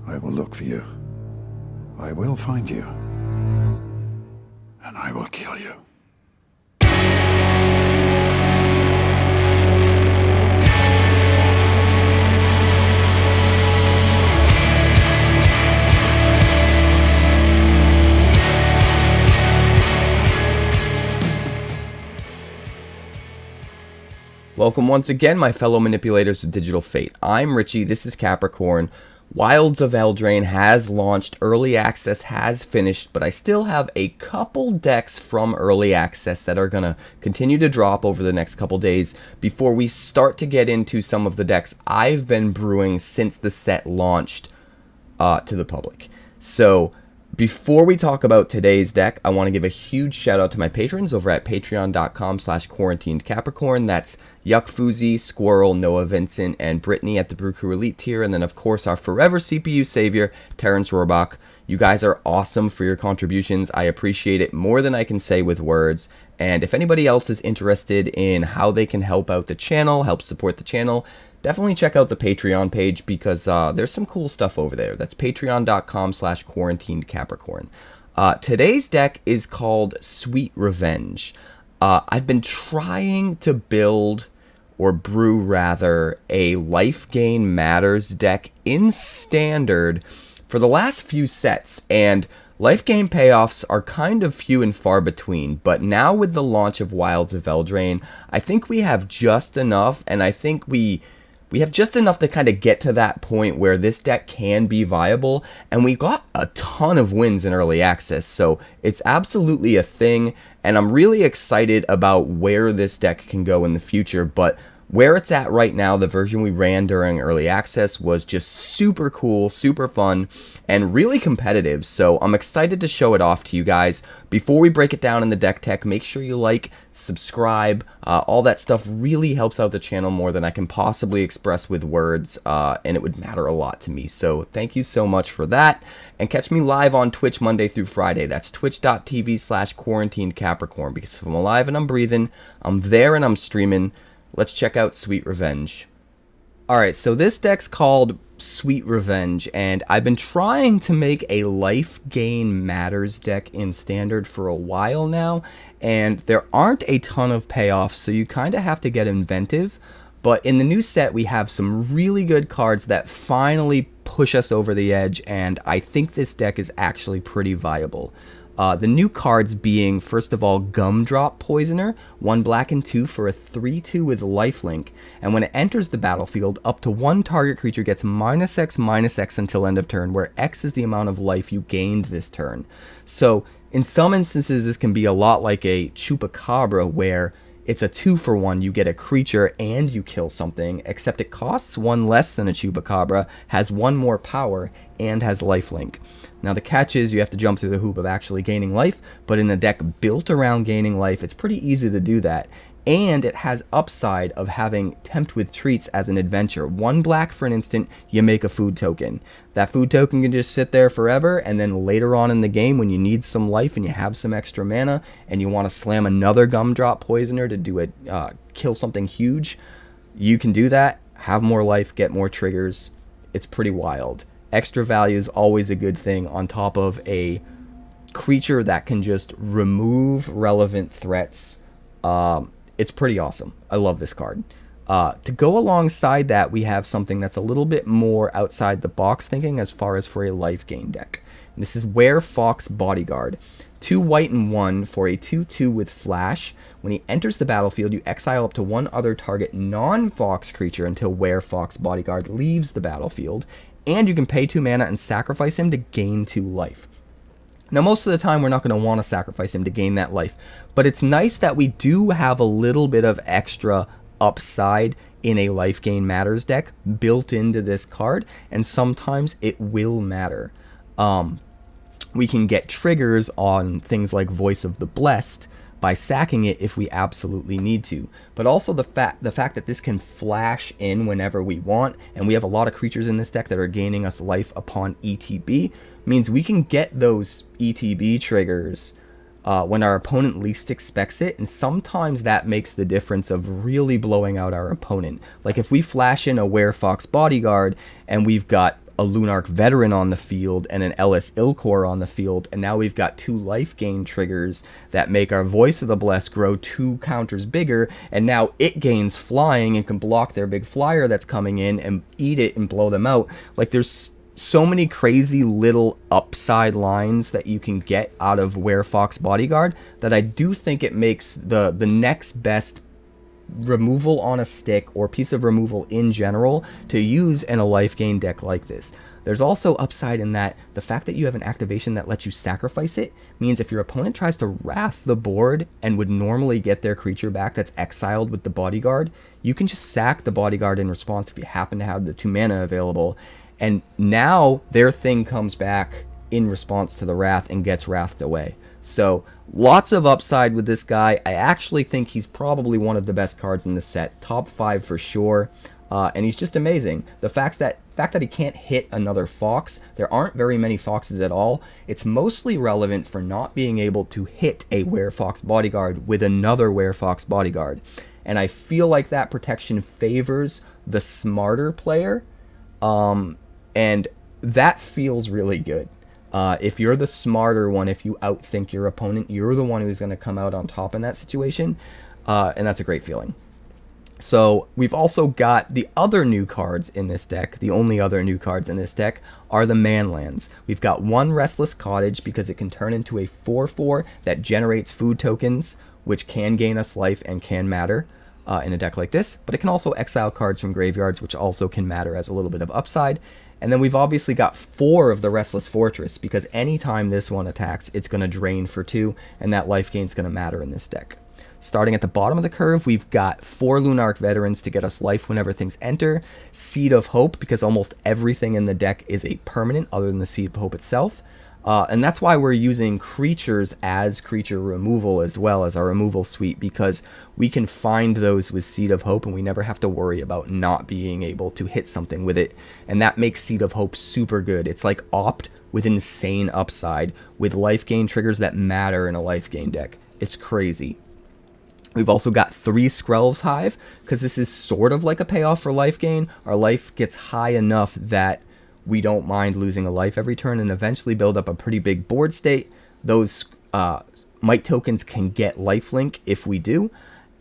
I will look for you. I will find you. And I will kill you. Welcome once again, my fellow manipulators of Digital Fate. I'm Richie, this is Capricorn. Wilds of Eldraine has launched, early access has finished, but I still have a couple decks from early access that are going to continue to drop over the next couple days before we start to get into some of the decks I've been brewing since the set launched to the public. So, before we talk about today's deck, I want to give a huge shout out to my patrons over at patreon.com/quarantinedcapricorn. That's Yuckfoozy, Squirrel, Noah Vincent, and Brittany at the Brew Crew Elite tier. And then, of course, our forever CPU savior, Terrence Rohrbach. You guys are awesome for your contributions. I appreciate it more than I can say with words. And if anybody else is interested in how they can help out the channel, help support the channel, definitely check out the Patreon page because there's some cool stuff over there. That's patreon.com/quarantinedcapricorn. Today's deck is called Sweet Revenge. I've been trying to build, or brew rather, a Lifegain Matters deck in Standard for the last few sets, and Lifegain payoffs are kind of few and far between, but now with the launch of Wilds of Eldraine, I think we have just enough, and I think we have just enough to kind of get to that point where this deck can be viable, and we got a ton of wins in early access, so it's absolutely a thing, and I'm really excited about where this deck can go in the future. But where it's at right now, the version we ran during early access was just super cool, super fun, and really competitive, so I'm excited to show it off to you guys. Before we break it down in the deck tech, make sure you like, subscribe, all that stuff really helps out the channel more than I can possibly express with words, and it would matter a lot to me, so thank you so much for that. And catch me live on Twitch Monday through Friday. That's twitch.tv/quarantinedcapricorn, because if I'm alive and I'm breathing, I'm there and I'm streaming. Let's check out Sweet Revenge. Alright, so this deck's called Sweet Revenge, and I've been trying to make a Lifegain Matters deck in Standard for a while now, and there aren't a ton of payoffs, so you kind of have to get inventive. But in the new set, we have some really good cards that finally push us over the edge, and I think this deck is actually pretty viable. The new cards being, first of all, Gumdrop Poisoner, 1 black and 2 for a 3/2 with lifelink, and when it enters the battlefield, up to one target creature gets -X/-X until end of turn, where X is the amount of life you gained this turn. So, in some instances, this can be a lot like a Chupacabra, where it's a 2-for-1, you get a creature and you kill something, except it costs 1 less than a Chupacabra, has 1 more power, and has lifelink. Now the catch is you have to jump through the hoop of actually gaining life, but in a deck built around gaining life, it's pretty easy to do that. And it has upside of having Tempt with Treats as an adventure. 1 black for an instant, you make a food token. That food token can just sit there forever, and then later on in the game when you need some life and you have some extra mana and you want to slam another Gumdrop Poisoner to do it, kill something huge, you can do that, have more life, get more triggers. It's pretty wild. Extra value is always a good thing on top of a creature that can just remove relevant threats. It's pretty awesome. I love this card. To go alongside that, we have something that's a little bit more outside the box thinking as far as for a Lifegain deck. And this is Werefox Bodyguard. 2 white and 1 for a 2/2 with flash. When he enters the battlefield, you exile up to 1 other target non-fox creature until Werefox Bodyguard leaves the battlefield. And you can pay 2 mana and sacrifice him to gain 2 life. Now, most of the time, we're not going to want to sacrifice him to gain that life, but it's nice that we do have a little bit of extra upside in a Lifegain Matters deck built into this card, and sometimes it will matter. We can get triggers on things like Voice of the Blessed by sacking it if we absolutely need to, but also the fact that this can flash in whenever we want, and we have a lot of creatures in this deck that are gaining us life upon ETB, means we can get those ETB triggers when our opponent least expects it, and sometimes that makes the difference of really blowing out our opponent. Like if we flash in a Werefox Bodyguard and we've got a Lunarch Veteran on the field and an Elas il-Kor on the field, and now we've got 2 Lifegain triggers that make our Voice of the Blessed grow 2 counters bigger, and now it gains flying and can block their big flyer that's coming in and eat it and blow them out. Like, there's so many crazy little upside lines that you can get out of Werefox Bodyguard that I do think it makes the next best removal on a stick or piece of removal in general to use in a Lifegain deck like this. There's also upside in that the fact that you have an activation that lets you sacrifice it means if your opponent tries to wrath the board and would normally get their creature back that's exiled with the Bodyguard, you can just sack the Bodyguard in response if you happen to have the 2 mana available, and now their thing comes back in response to the wrath and gets wrathed away. So lots of upside with this guy. I actually think he's probably one of the best cards in the set, top 5 for sure, and he's just amazing. The fact that he can't hit another Fox, there aren't very many Foxes at all, it's mostly relevant for not being able to hit a Werefox Bodyguard with another Werefox Bodyguard, and I feel like that protection favors the smarter player, and that feels really good. If you're the smarter one, if you outthink your opponent, you're the one who's going to come out on top in that situation, and that's a great feeling. So we've also got the other new cards in this deck. The only other new cards in this deck are the Manlands. We've got 1 Restless Cottage because it can turn into a 4/4 that generates food tokens, which can gain us life and can matter in a deck like this, but it can also exile cards from graveyards, which also can matter as a little bit of upside. And then we've obviously got 4 of the Restless Fortress, because anytime this one attacks, it's going to drain for 2, and that life gain is going to matter in this deck. Starting at the bottom of the curve, we've got 4 Lunarch Veterans to get us life whenever things enter, Seed of Hope, because almost everything in the deck is a permanent other than the Seed of Hope itself. And that's why we're using creatures as creature removal as well as our removal suite, because we can find those with Seed of Hope and we never have to worry about not being able to hit something with it. And that makes Seed of Hope super good. It's like Opt with insane upside with life gain triggers that matter in a life gain deck. It's crazy. We've also got 3 Skrelv's Hive, because this is sort of like a payoff for life gain. Our life gets high enough that we don't mind losing a life every turn and eventually build up a pretty big board state. Those might tokens can get lifelink if we do,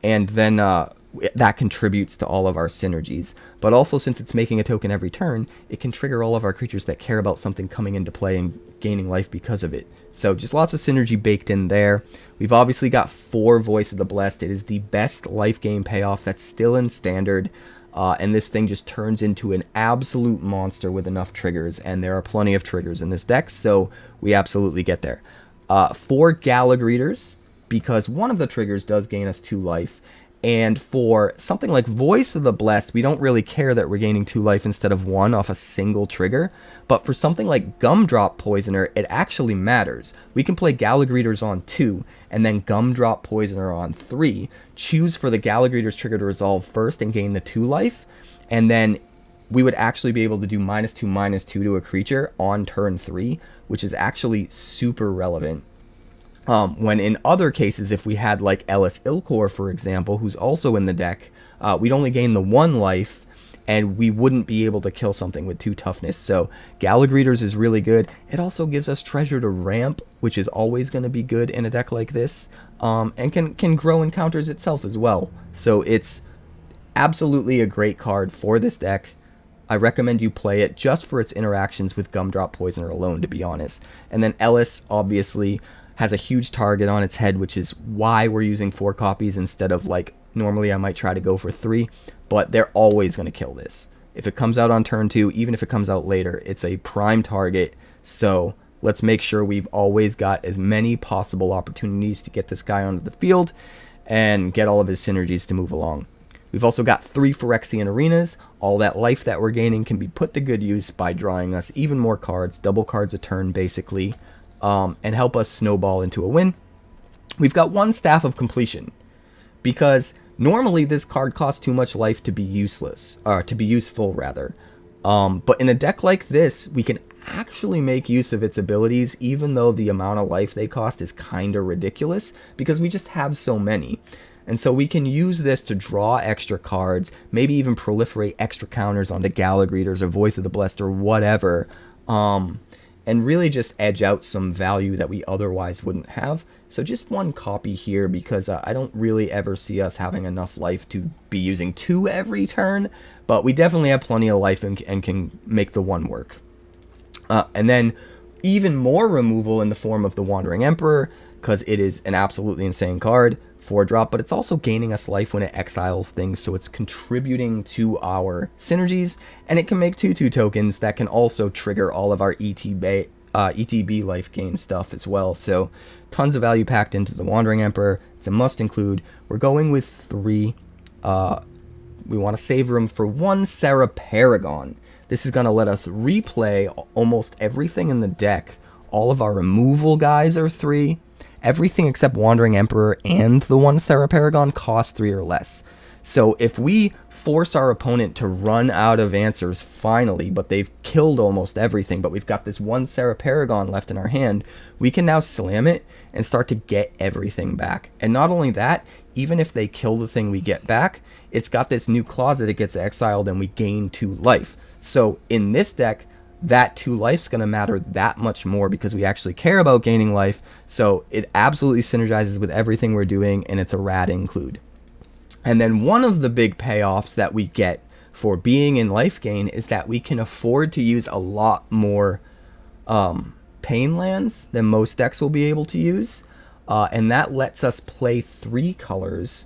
and then that contributes to all of our synergies. But also, since it's making a token every turn, it can trigger all of our creatures that care about something coming into play and gaining life because of it. So just lots of synergy baked in there. We've obviously got 4 Voice of the Blessed. It is the best life gain payoff that's still in Standard. And this thing just turns into an absolute monster with enough triggers, and there are plenty of triggers in this deck, so we absolutely get there. 4 Gala Greeters, because one of the triggers does gain us 2 life, and for something like Voice of the Blessed, we don't really care that we're gaining 2 life instead of 1 off a single trigger, but for something like Gumdrop Poisoner, it actually matters. We can play Gala Greeters on 2, and then Gumdrop Poisoner on 3, choose for the Gala Greeters trigger to resolve first and gain the 2 life, and then we would actually be able to do -2/-2 to a creature on turn 3, which is actually super relevant. When in other cases, if we had like Elas il-Kor, for example, who's also in the deck, we'd only gain the 1 life, and we wouldn't be able to kill something with 2 toughness. So Gala Greeters is really good. It also gives us Treasure to Ramp, which is always going to be good in a deck like this, and can grow encounters itself as well. So it's absolutely a great card for this deck. I recommend you play it just for its interactions with Gumdrop Poisoner alone, to be honest. And then Elas, obviously, has a huge target on its head, which is why we're using 4 copies instead of, like, normally I might try to go for 3, but they're always going to kill this. If it comes out on turn 2, even if it comes out later, it's a prime target, so let's make sure we've always got as many possible opportunities to get this guy onto the field and get all of his synergies to move along. We've also got 3 Phyrexian Arenas. All that life that we're gaining can be put to good use by drawing us even more cards, double cards a turn basically, and help us snowball into a win. We've got 1 Staff of Completion, because normally this card costs too much life to be useless, or to be useful rather. But in a deck like this, we can actually make use of its abilities, even though the amount of life they cost is kind of ridiculous, because we just have so many. And so we can use this to draw extra cards, maybe even proliferate extra counters onto Gala Greeters or Voice of the Blessed or whatever, and really just edge out some value that we otherwise wouldn't have. So just one copy here, because I don't really ever see us having enough life to be using 2 every turn, but we definitely have plenty of life and can make the 1 work. And then even more removal in the form of the Wandering Emperor, because it is an absolutely insane card, 4-drop, but it's also gaining us life when it exiles things, so it's contributing to our synergies, and it can make 2/2 tokens that can also trigger all of our ETB life gain stuff as well. So tons of value packed into the Wandering Emperor. It's a must include. We're going with 3. We want to save room for 1 Serra Paragon. This is going to let us replay almost everything in the deck. All of our removal guys are 3. Everything except Wandering Emperor and the 1 Serra Paragon cost 3 or less. So if we force our opponent to run out of answers finally, but they've killed almost everything, but we've got this 1 Serra Paragon left in our hand, we can now slam it and start to get everything back. And not only that, even if they kill the thing we get back, it's got this new clause that it gets exiled and we gain 2 life. So in this deck, that 2 life's going to matter that much more because we actually care about gaining life. So it absolutely synergizes with everything we're doing, and it's a rad include. And then one of the big payoffs that we get for being in life gain is that we can afford to use a lot more pain lands than most decks will be able to use. And that lets us play 3 colors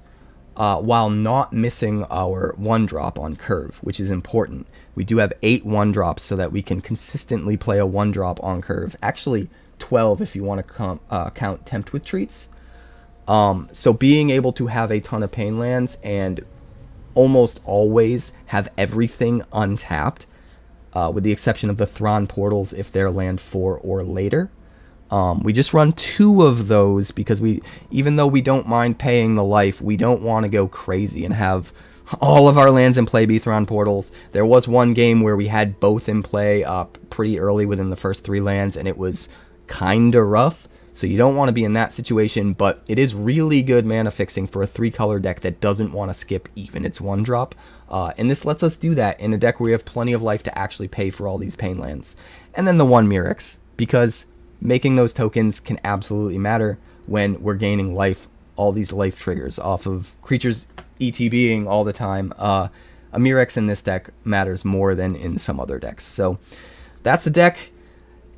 while not missing our 1-drop on curve, which is important. We do have 8 1-drops so that we can consistently play a 1-drop on curve. Actually, 12 if you want to count Tempt with Treats. So being able to have a ton of pain lands and almost always have everything untapped, with the exception of the Thran Portals if they're land 4 or later. We just run 2 of those because even though we don't mind paying the life, we don't want to go crazy and have all of our lands in play be Thran Portals. There was one game where we had both in play pretty early within the first 3 lands, and it was kinda rough. So you don't want to be in that situation, but it is really good mana fixing for a 3-color deck that doesn't want to skip even its 1-drop. And this lets us do that in a deck where we have plenty of life to actually pay for all these pain lands. And then the 1 Mirrex, because making those tokens can absolutely matter when we're gaining life, all these life triggers off of creatures ETBing all the time. A Mirrex in this deck matters more than in some other decks. So that's the deck.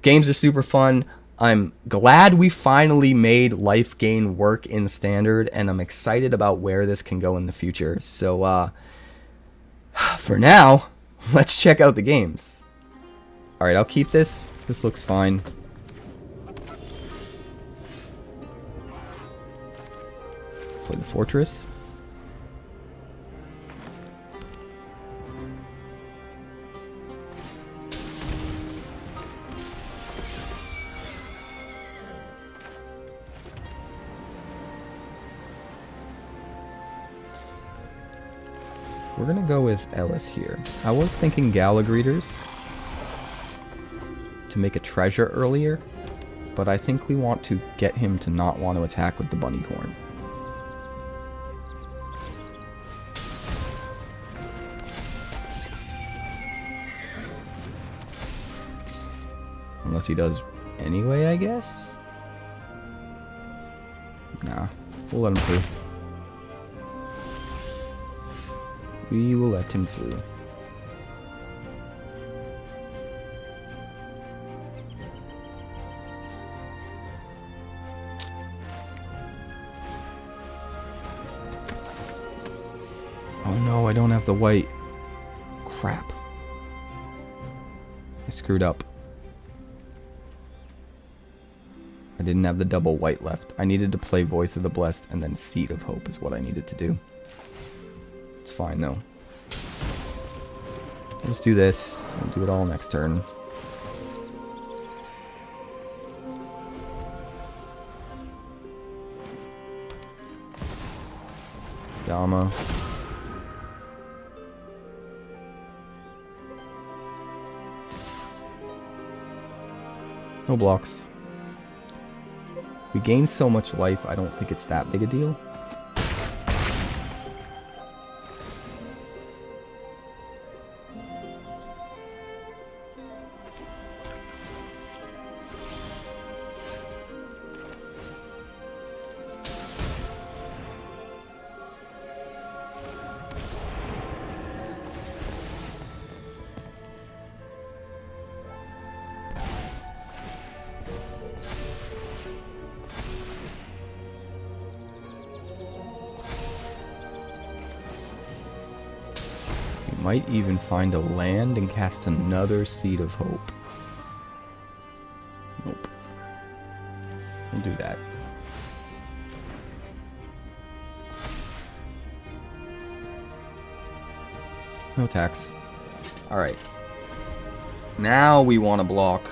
Games are super fun. I'm glad we finally made life gain work in Standard, and I'm excited about where this can go in the future. So for now, let's check out the games. Alright, I'll keep this. This looks fine. Play the Fortress. We're gonna go with Elas here. I was thinking Gala Greeters to make a treasure earlier, but I think we want to get him to not want to attack with the Bunnycorn. Unless he does anyway, I guess? Nah, we'll let him through. We will let him through. Oh no, I don't have the white. Crap. I screwed up. I didn't have the double white left. I needed to play Voice of the Blessed and then Seed of Hope is what I needed to do. It's fine though. Let's do this. We'll do it all next turn. Dama. No blocks. We gain so much life, I don't think it's that big a deal. Might even find a land and cast another Seed of Hope. Nope. We'll do that. No tax. Alright. Now we want to block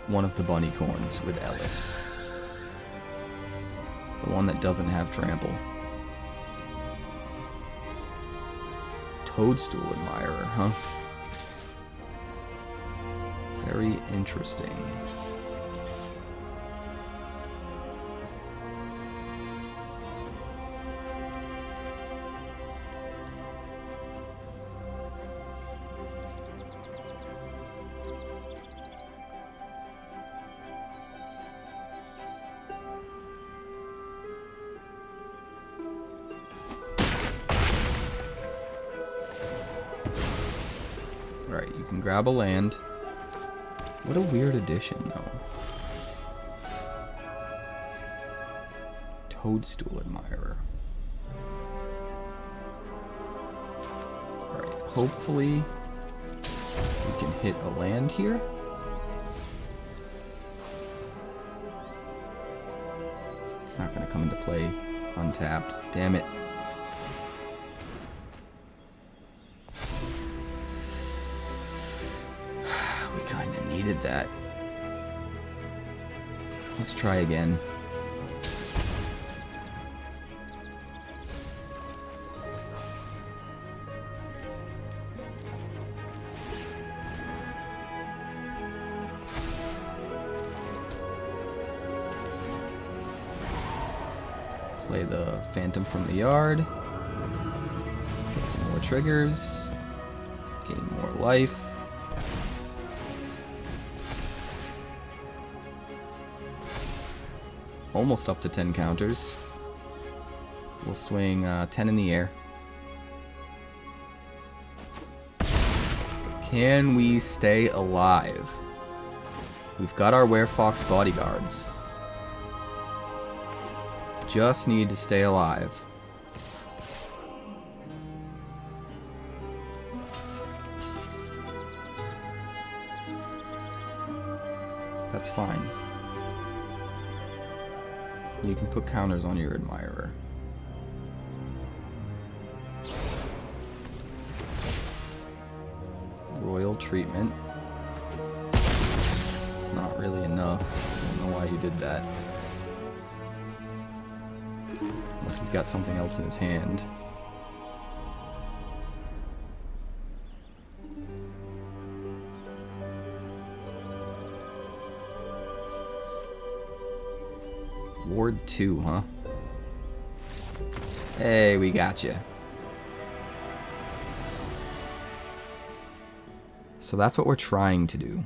one of the bunny corns with Elas. The one that doesn't have trample. Toadstool Admirer, huh? Very interesting. Alright, you can grab a land. What a weird addition, though. Toadstool Admirer. Alright, hopefully we can hit a land here. It's not going to come into play untapped. Damn it. Needed that. Let's try again. Play the Phantom from the yard. Get some more triggers. Gain more life. Almost up to 10 counters. We'll swing 10 in the air. Can we stay alive? We've got our Werefox Bodyguards. Just need to stay alive. That's fine. You can put counters on your Admirer. Royal Treatment. It's not really enough. I don't know why you did that. Unless he's got something else in his hand. Ward 2, huh? Hey, we got you. So that's what we're trying to do.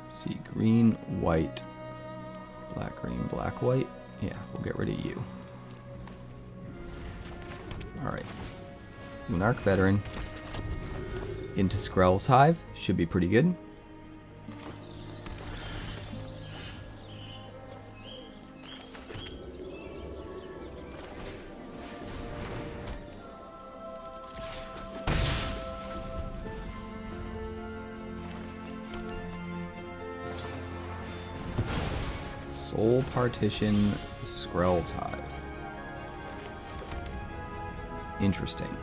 See, green, white, black, green, black, white. Yeah, we'll get rid of you. Alright. Lunarch Veteran. Into Skrelv's Hive. Should be pretty good. Soul Partition Skrelv's Hive. Interesting.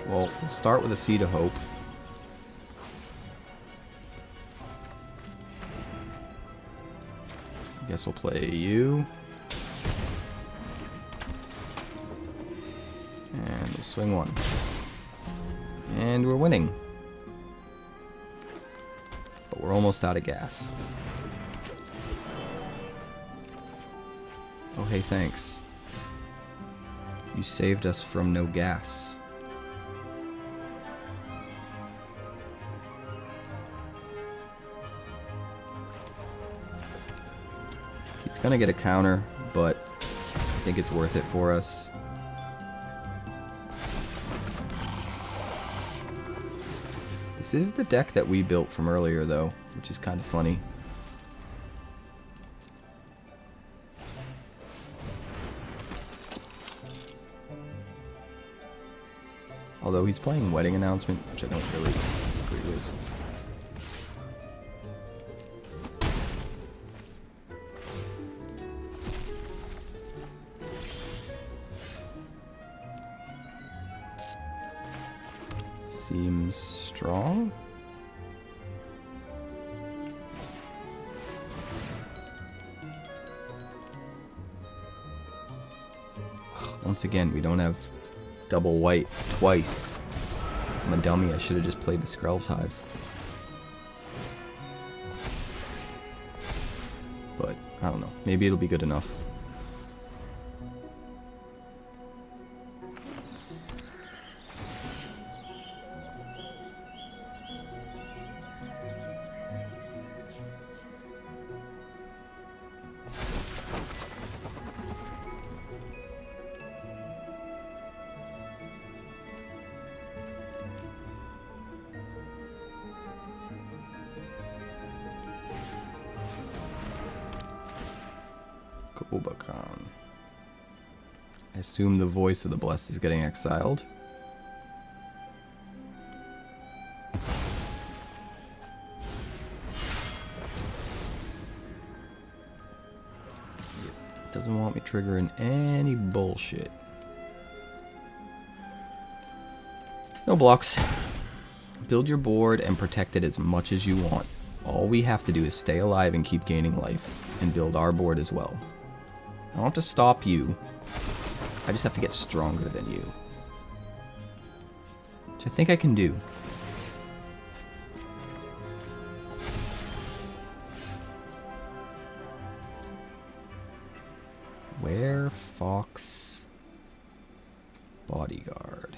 Well, we'll start with a Seed of Hope. I guess we'll play you. And we'll swing one. And we're winning. But we're almost out of gas. Oh, hey, thanks. You saved us from no gas. He's gonna get a counter, but I think it's worth it for us. This is the deck that we built from earlier, though, which is kind of funny. Although he's playing Wedding Announcement, which I don't really agree with. Seems strong. Once again, we don't have double white twice. I'm a dummy. I should have just played the Skrelv's Hive. But, I don't know. Maybe it'll be good enough. I assume the voice of the Blessed is getting exiled. It doesn't want me triggering any bullshit. No blocks. Build your board and protect it as much as you want. All we have to do is stay alive and keep gaining life, and build our board as well. I don't have to stop you. I just have to get stronger than you. Which I think I can do. Werefox Bodyguard.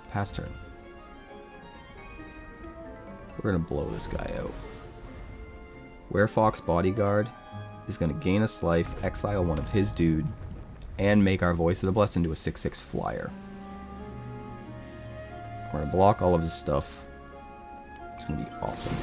Pass turn. We're gonna blow this guy out. Werefox Bodyguard is gonna gain us life, exile one of his dude, and make our Voice of the Blessed into a 6/6 flyer. We're gonna block all of his stuff. It's gonna be awesome.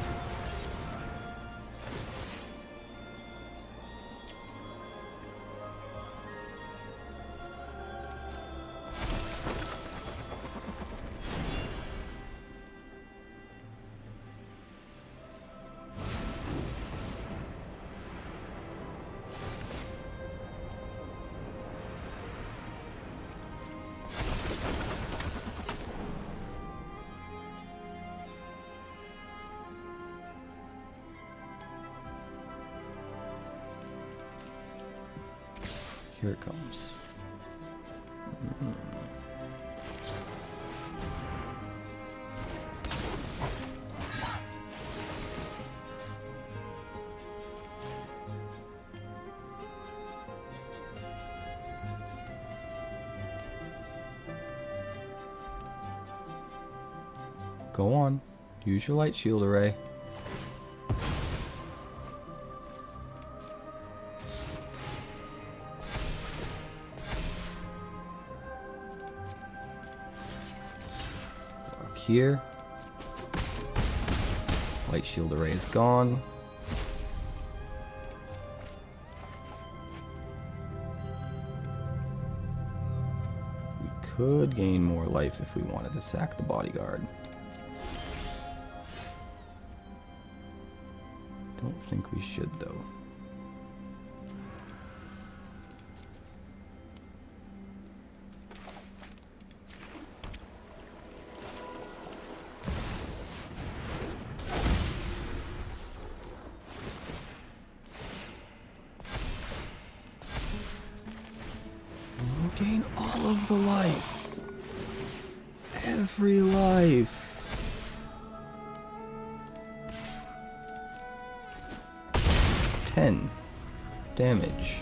Here it comes. Go on. Use your light shield array. Here. Light shield array is gone. We could gain more life if we wanted to sack the bodyguard. Don't think we should though. Gain all of the life. Every life. 10 damage.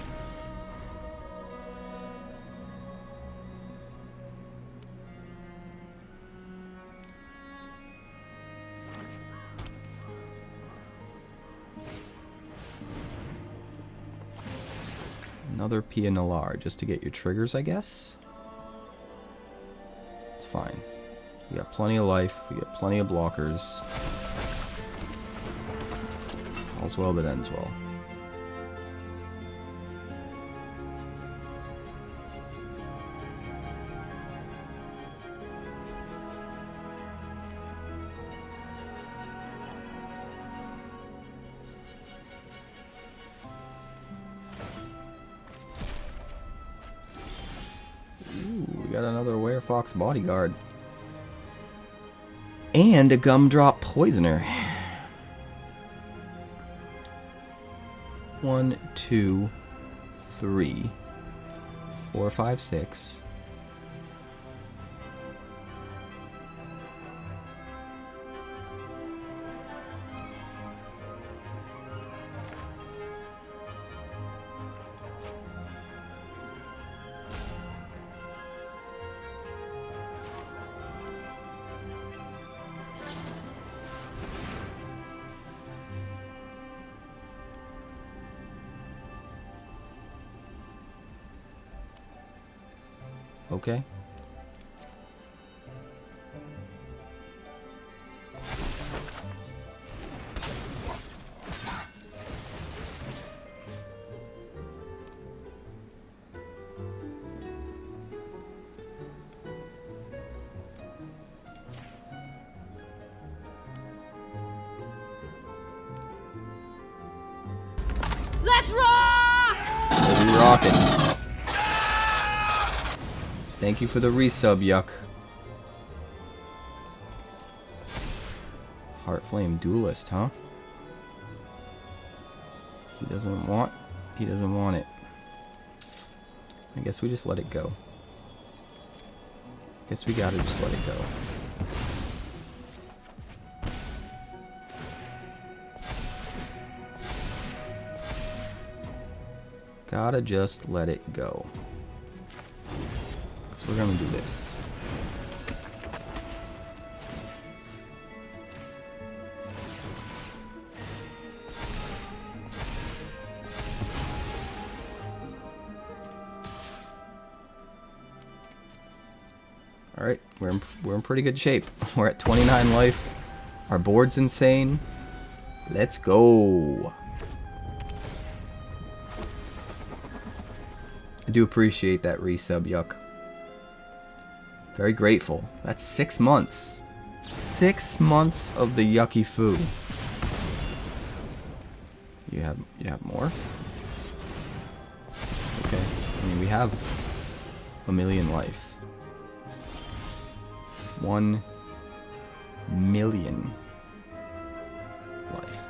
Another Pianalar, just to get your triggers, I guess? It's fine. We got plenty of life, we got plenty of blockers. All's well that ends well. We got another Werefox Bodyguard. And a Gumdrop Poisoner. 1, 2, 3, 4, 5, 6. Okay. Let's rock! We'll be rocking. Thank you for the resub, Yuck. Heartflame Duelist, huh? He doesn't want it. I guess we just let it go. Guess we gotta just let it go. Gotta just let it go. So we're gonna do this. All right, we're in pretty good shape. We're at 29 life. Our board's insane. Let's go. I do appreciate that resub, Yuck. Very grateful. That's 6 months. 6 months of the yucky foo. You have more? Okay. I mean, we have a million life. 1 million life.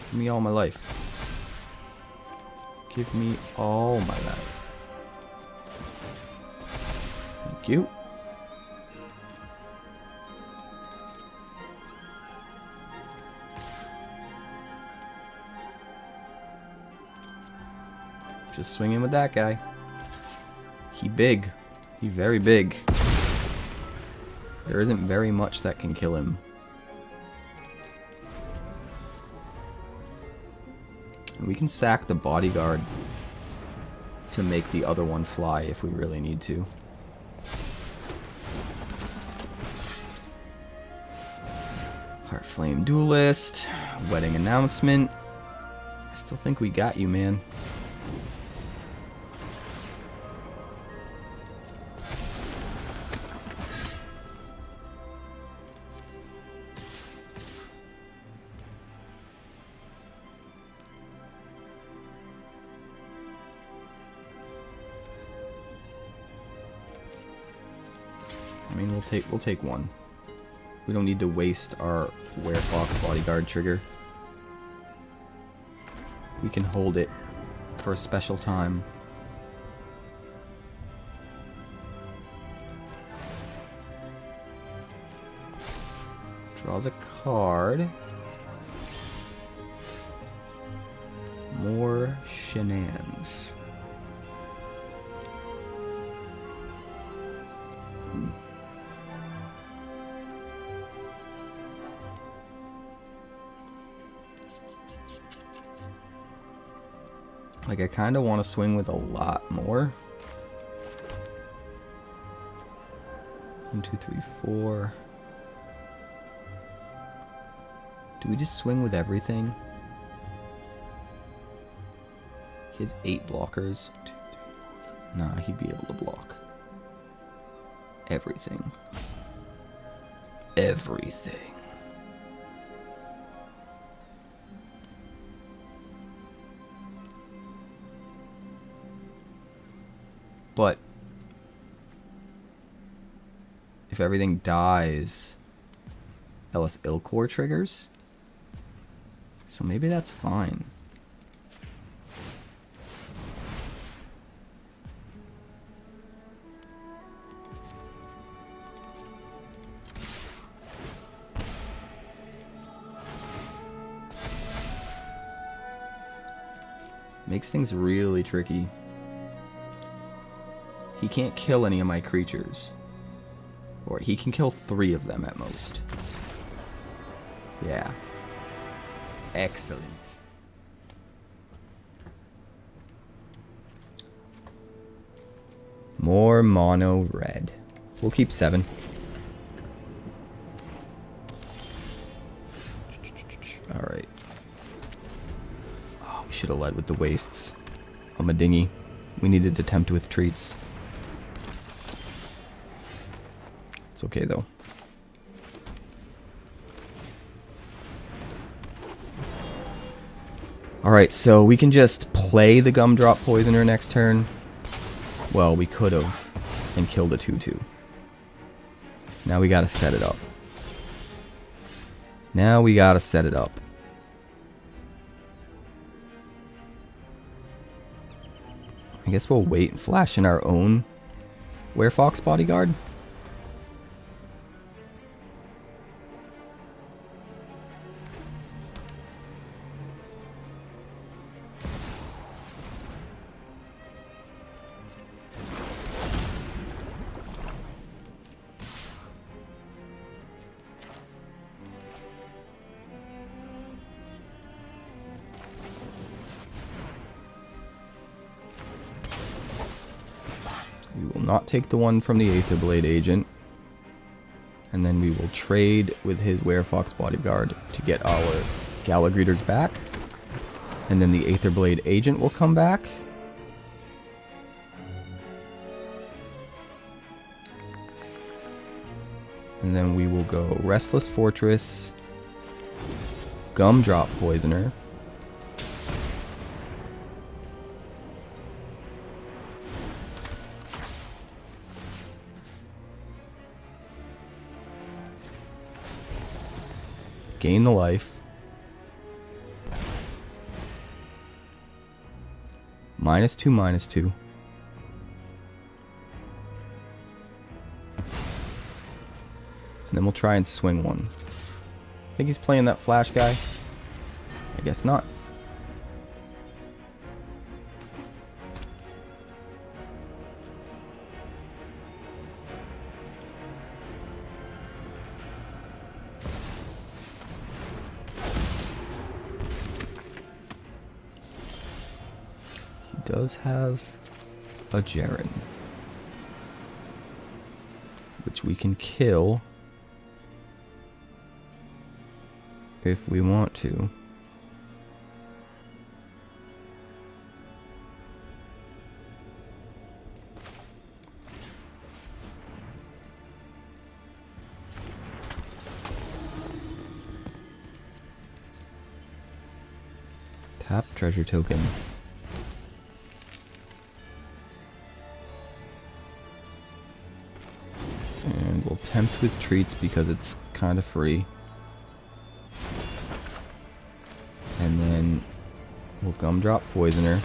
Give me all my life. Give me all my life. Thank you. Just swinging with that guy. He big. He very big. There isn't very much that can kill him. We can sack the bodyguard to make the other one fly if we really need to. Heartflame Duelist. Wedding Announcement. I still think we got you, man. I mean, we'll take one. We don't need to waste our Werefox Bodyguard trigger. We can hold it for a special time. Draws a card. More shenanigans. Like, I kind of want to swing with a lot more. 1, 2, 3, 4. Do we just swing with everything? He has 8 blockers. 2, 3, 4. Nah, he'd be able to block everything. Everything. But if everything dies, Elas il-Kor triggers. So maybe that's fine. Makes things really tricky. He can't kill any of my creatures. Or he can kill 3 of them at most. Yeah. Excellent. More mono red. We'll keep 7. Alright. Oh, we should have led with the wastes. I'm a dinghy. We needed to tempt with treats. It's okay though. Alright, so we can just play the Gumdrop Poisoner next turn. Well, we could have. And killed a 2/2. Now we gotta set it up. Now we gotta set it up. I guess we'll wait and flash in our own Werefox Bodyguard. We will not take the one from the Aetherblade agent. And then we will trade with his Werefox Bodyguard to get our Gala Greeters back. And then the Aetherblade agent will come back. And then we will go Restless Fortress, Gumdrop Poisoner, gain the life, -2, -2. And then we'll try and swing one. Think he's playing that flash guy? I guess not. He does have a Jaren, which we can kill if we want to. Tap treasure token. And we'll tempt with treats because it's kind of free. And then we'll Gumdrop Poisoner.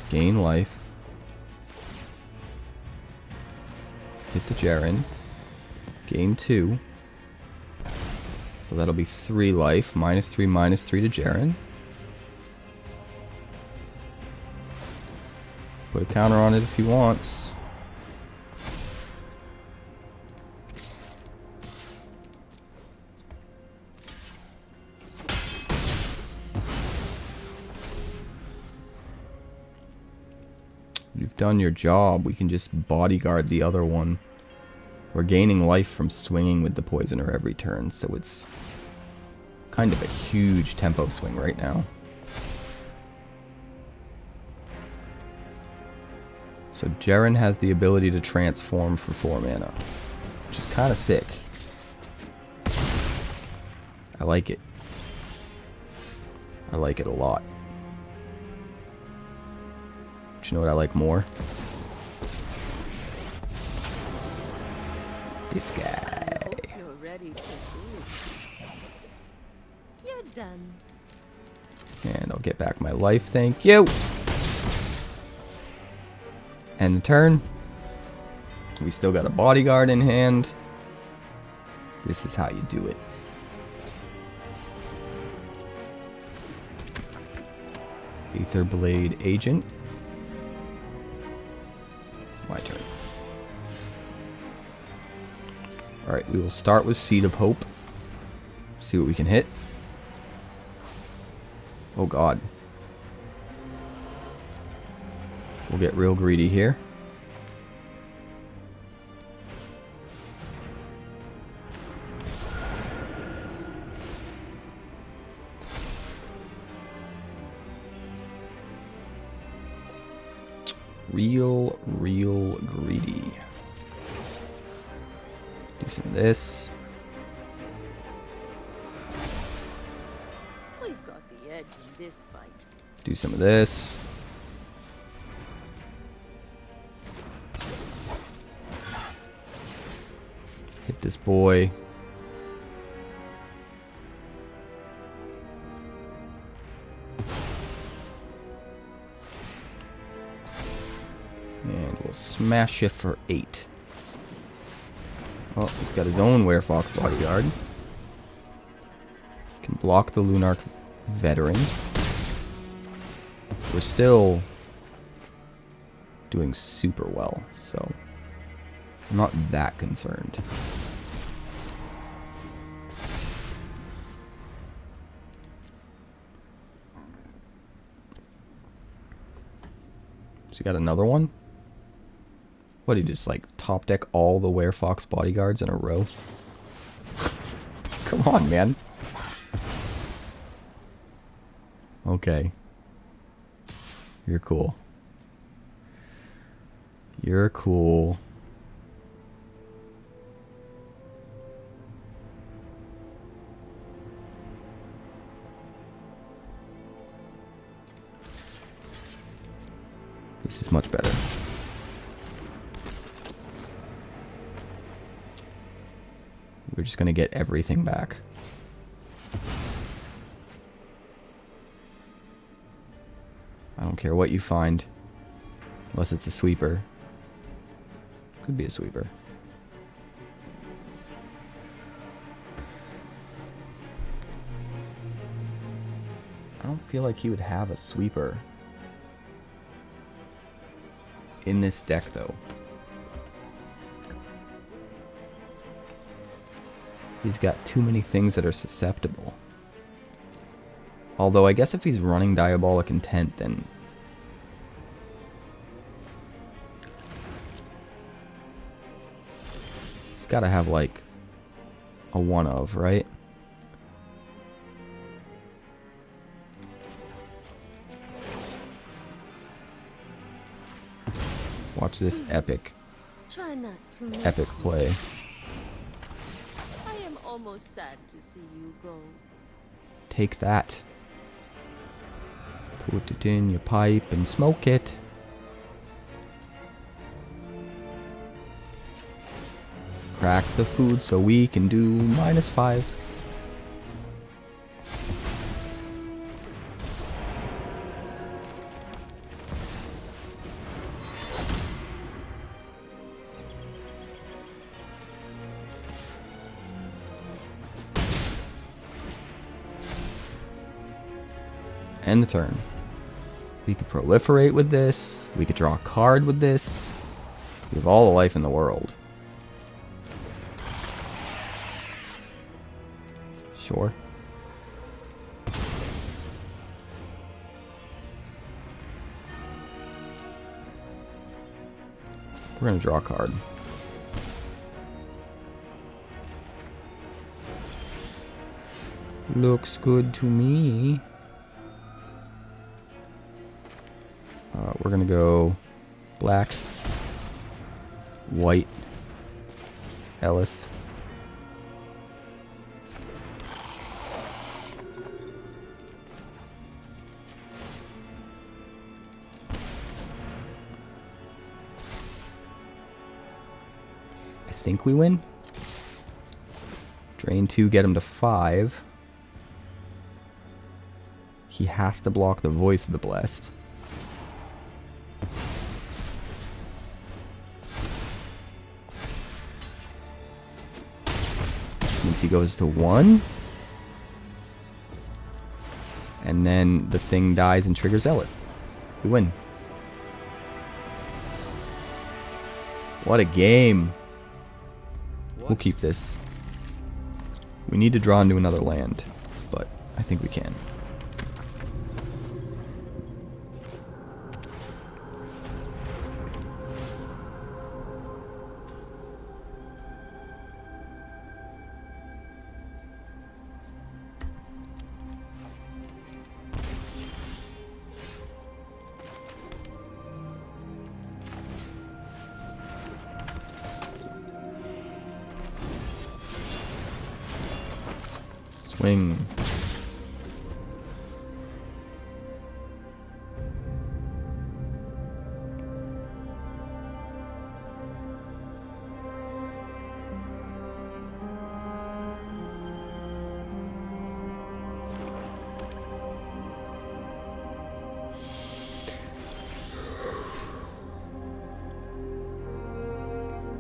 Gain life. Hit the Jaren. Gain 2. So that'll be 3 life. -3, -3 to Jaren. Put a counter on it if he wants. You've done your job. We can just bodyguard the other one. We're gaining life from swinging with the Poisoner every turn, so it's kind of a huge tempo swing right now. So Jaren has the ability to transform for 4 mana, which is kind of sick. I like it. I like it a lot. But you know what I like more? This guy. You're ready to move. You're done. And I'll get back my life, thank you. End the turn. We still got a bodyguard in hand. This is how you do it. Aetherblade Agent. My turn. Alright, we will start with Seed of Hope. See what we can hit. Oh god. We'll get real greedy here. Real greedy. Do some of this. We've got the edge in this fight. Do some of this. Hit this boy. And we'll smash it for 8. Oh, he's got his own Werefox Bodyguard. Can block the Lunarch Veteran. We're still doing super well, so I'm not that concerned. So you got another one? What, he just like top deck all the Werefox Bodyguards in a row? Come on, man. Okay. You're cool. You're cool. This is much better. We're just gonna get everything back. I don't care what you find. Unless it's a sweeper. Could be a sweeper. I don't feel like he would have a sweeper in this deck, though. He's got too many things that are susceptible. Although, I guess if he's running Diabolic Intent, then he's gotta have, like, a one of, right? Watch this epic Try not to miss epic play. I am almost sad to see you go. Take that. Put it in your pipe and smoke it. Crack the food so we can do -5. End the turn. We could proliferate with this. We could draw a card with this. We have all the life in the world. Sure. We're gonna draw a card. Looks good to me. We're gonna go black, white, Elas. I think we win. Drain 2, get him to 5. He has to block the Voice of the Blessed. Means he goes to 1. And then the thing dies and triggers Elas. We win. What a game. We'll keep this. We need to draw into another land, but I think we can. Swing.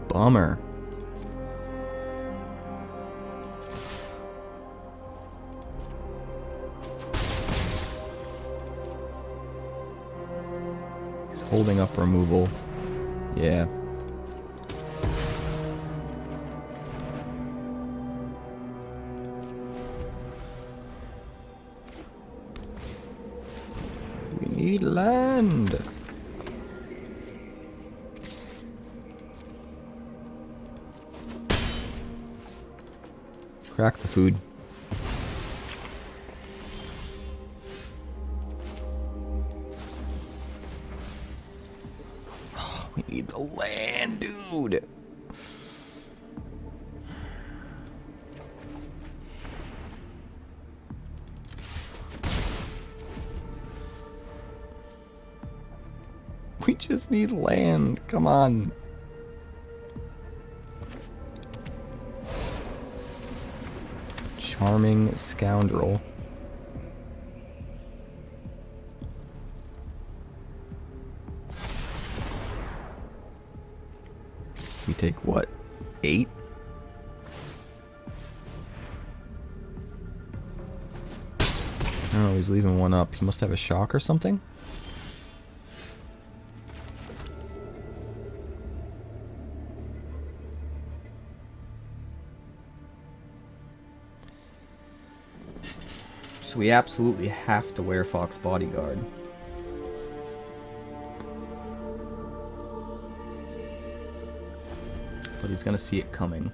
Bummer. Holding up removal. Yeah. We need land. Crack the food. We need the land, dude. We just need land. Come on. Charming scoundrel. We take what? 8? Oh, he's leaving one up. He must have a shock or something? So we absolutely have to Werefox Bodyguard. But he's gonna see it coming.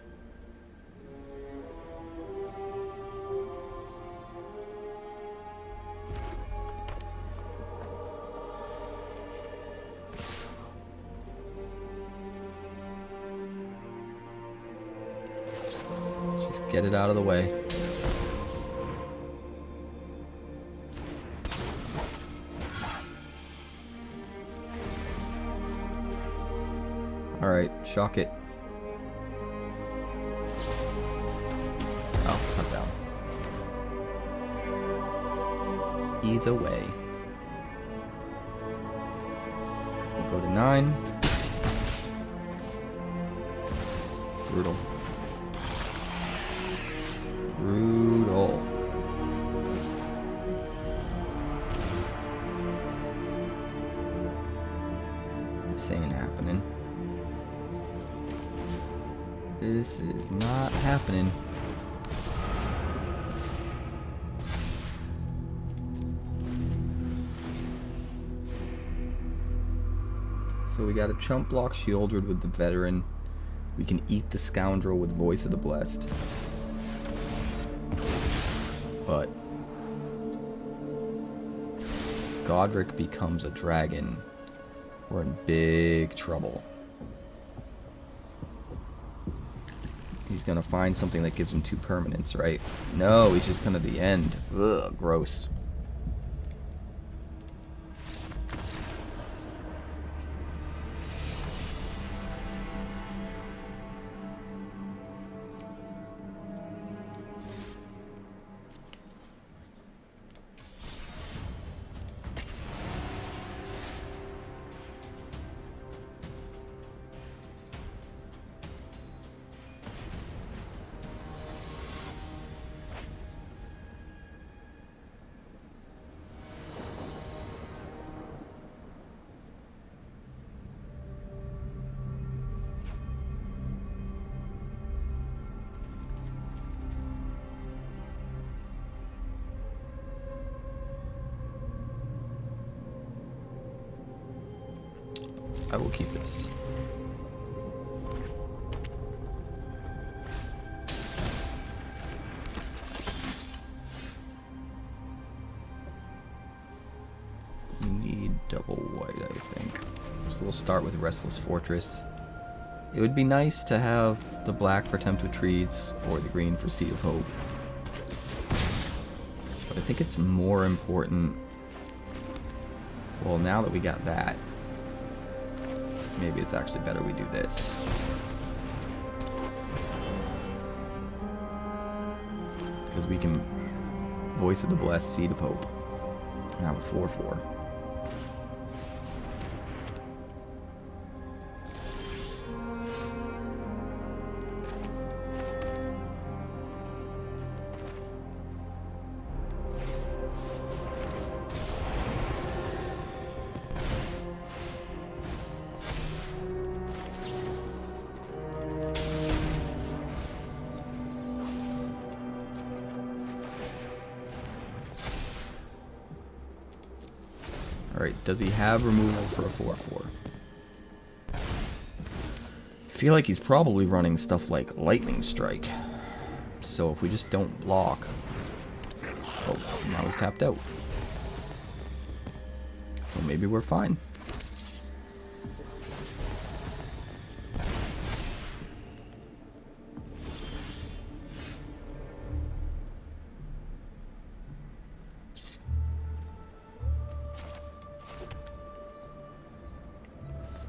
Just get it out of the way. Alright, shock it. Oh, cut down. Either way. We'll go to 9. Brutal. Brutal. This ain't happening. This is not happening. So So we got a chump block Shieldred with the Veteran. We can eat the Scoundrel with Voice of the Blessed. But Godric becomes a dragon. We're in big trouble. He's gonna find something that gives him 2 permanents, right? No, he's just gonna the end. Ugh, gross. I will keep this. We need double white, I think. So we'll start with Restless Fortress. It would be nice to have the black for Tempt Retreats or the green for Seed of Hope. But I think it's more important. Well, now that we got that, maybe it's actually better we do this. Because we can Voice of the Blessed, Seed of Hope, and have a 4/4. Alright, does he have removal for a 4/4? I feel like he's probably running stuff like Lightning Strike. So if we just don't block... Oh, now he's tapped out. So maybe we're fine.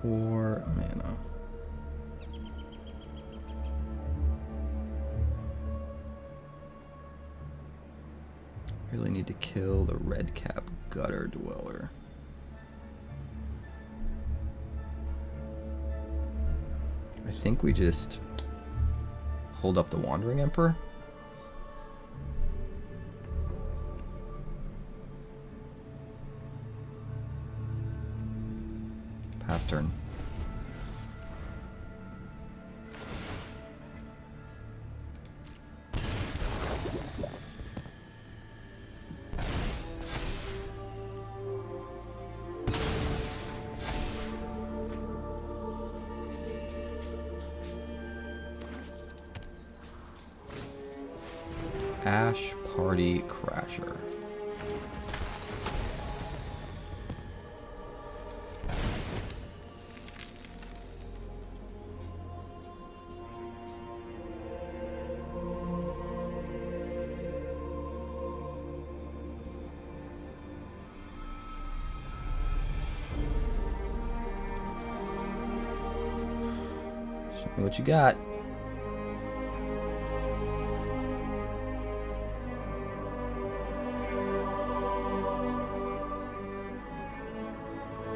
Four mana. Really need to kill the red cap gutter dweller. I think we just hold up the Wandering Emperor. Pass turn. Ash Party Crasher. Show me what you got.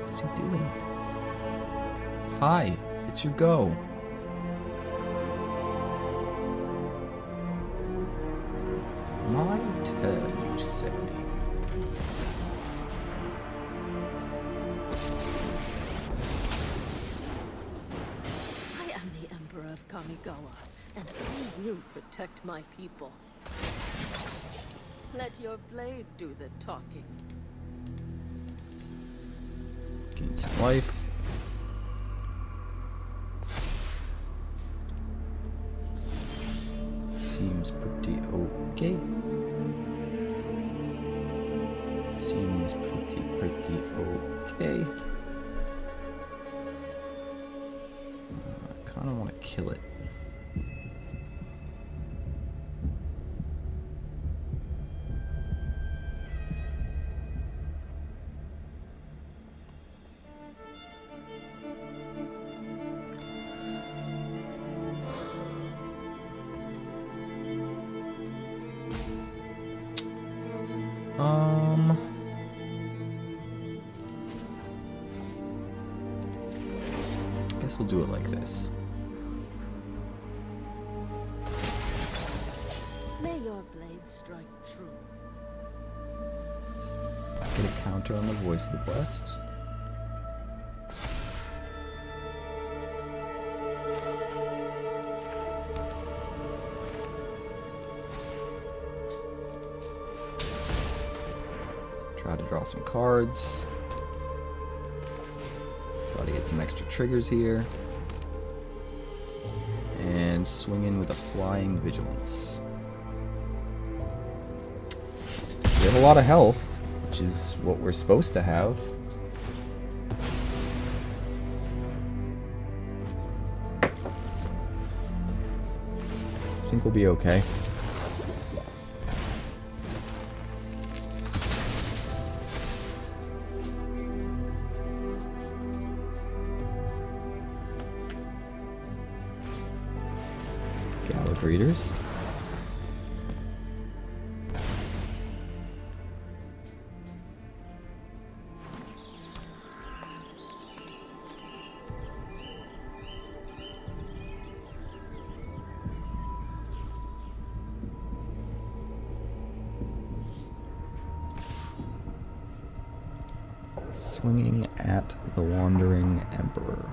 What's he doing? Hi, it's your go. My turn, you say. I am the Emperor of Kamigawa, and I will protect my people. Let your blade do the talking. Gain some life. Seems pretty okay. Seems pretty okay. I kind of want to kill it. Guess we'll do it like this. May your blade strike true. Get a counter on the Voice of the Blessed. Try to draw some cards. Try to get some extra triggers here. And swing in with a Flying Vigilance. We have a lot of health, which is what we're supposed to have. I think we'll be okay. Gala Greeters. Swinging at the Wandering Emperor.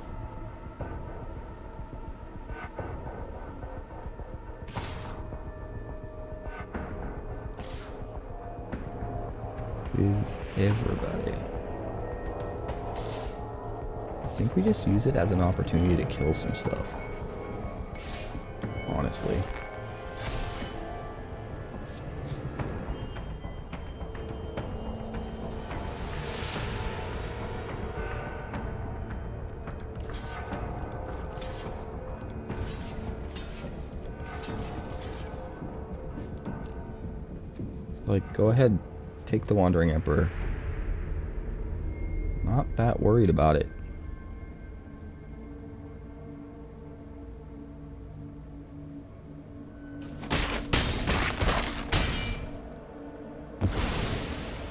With everybody. I think we just use it as an opportunity to kill some stuff. Honestly. Like, go ahead, take the Wandering Emperor. Not that worried about it.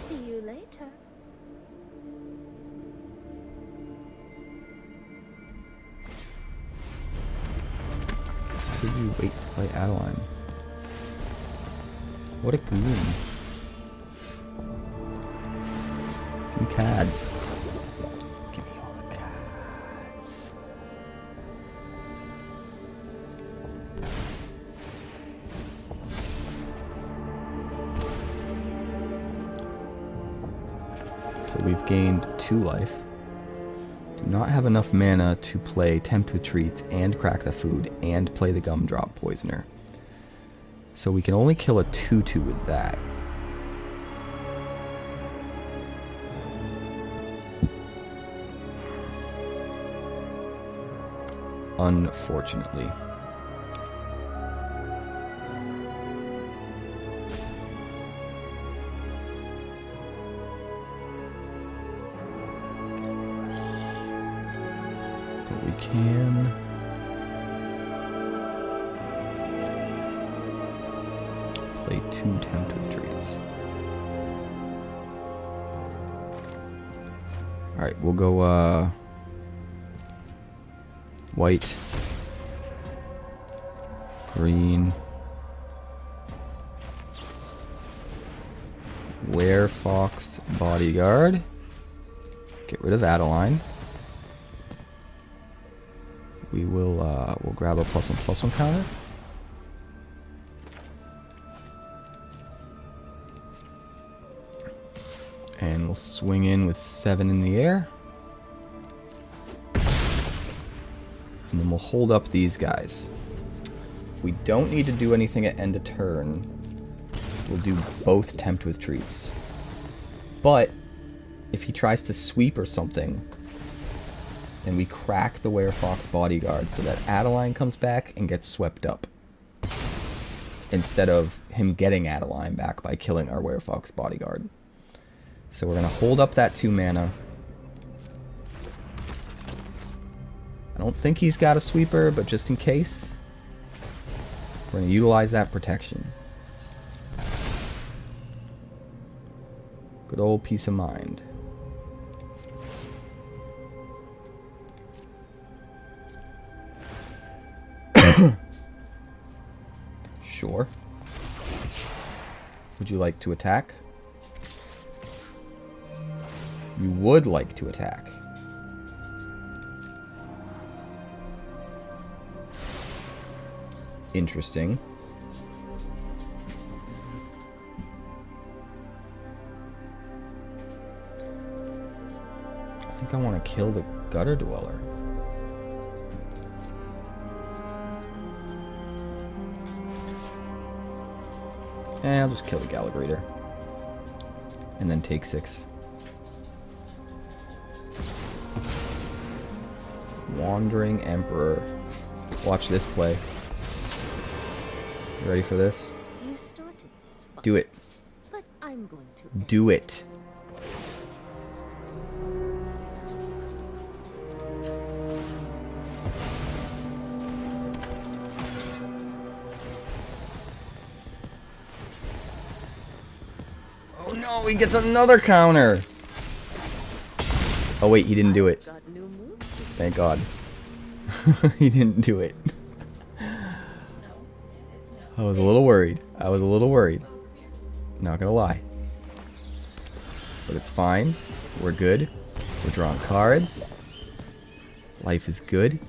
See you later. How did you wait to play Adeline? What a goon. Give me cards. Give me all the cards. So we've gained 2 life. Do not have enough mana to play Tempt with Treats and Crack the Food and play the Gumdrop Poisoner. So we can only kill a 2/2 with that. Unfortunately. But we can play 2 Tempt with Treats. Alright, we'll go white, green, Werefox Bodyguard, get rid of Adeline. We will we'll grab a +1/+1 counter. And we'll swing in with 7 in the air. And then we'll hold up these guys. We don't need to do anything at end of turn. We'll do both Tempt with Treats. But if he tries to sweep or something, then we crack the Werefox Bodyguard so that Adeline comes back and gets swept up. Instead of him getting Adeline back by killing our Werefox Bodyguard. So we're going to hold up that 2 mana. I don't think he's got a sweeper, but just in case, we're going to utilize that protection. Good old peace of mind. Sure. Would you like to attack? You would like to attack. Interesting. I think I want to kill the Gutter Dweller. I'll just kill the Gala Greeter. And then take 6. Wandering Emperor. Watch this play. You ready for this? You started this fight, Do it. but I'm going to Do it. Oh no, he gets another counter. Oh wait, he didn't do it. got new moves. Thank God. He didn't do it. I was a little worried. Not gonna lie. But it's fine. We're good. We're drawing cards. Life is good.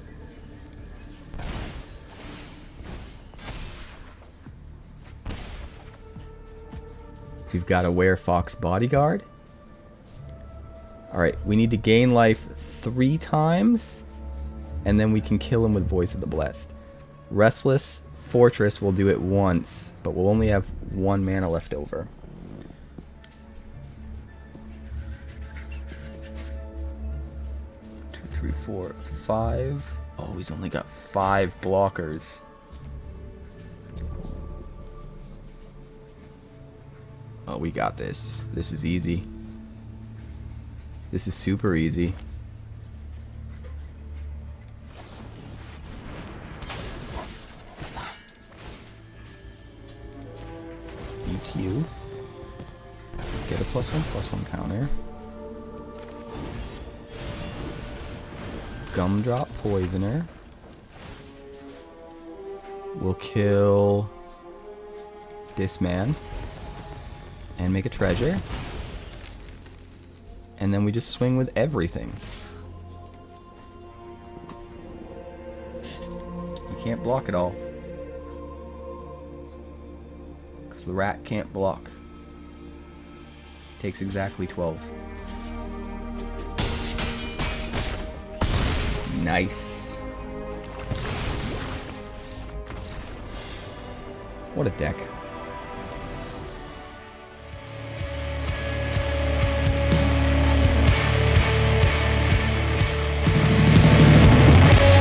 We've got a Werefox Bodyguard. Alright, we need to gain life 3 times. And then we can kill him with Voice of the Blessed. Restless Fortress will do it once, but we'll only have 1 mana left over. Two, 3, 4, 5. Oh, he's only got 5 blockers. Oh, we got this. This is easy. This is super easy. Eat you. Get a +1/+1 counter. Gumdrop Poisoner. We'll kill this man. And make a treasure. And then we just swing with everything. You can't block it all. Because the rat can't block. Takes exactly 12. Nice. What a deck.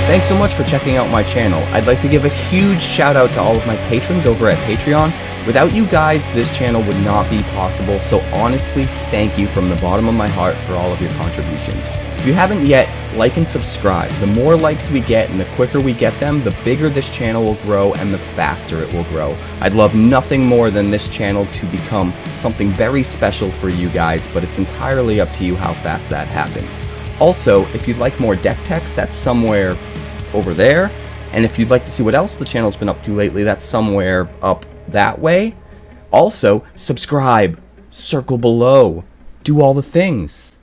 Thanks so much for checking out my channel. I'd like to give a huge shout out to all of my patrons over at Patreon. Without you guys, this channel would not be possible, so honestly, thank you from the bottom of my heart for all of your contributions. If you haven't yet, like and subscribe. The more likes we get and the quicker we get them, the bigger this channel will grow and the faster it will grow. I'd love nothing more than this channel to become something very special for you guys, but it's entirely up to you how fast that happens. Also, if you'd like more deck text, that's somewhere over there. And if you'd like to see what else the channel's been up to lately, that's somewhere up that way. Also, subscribe, circle below, do all the things.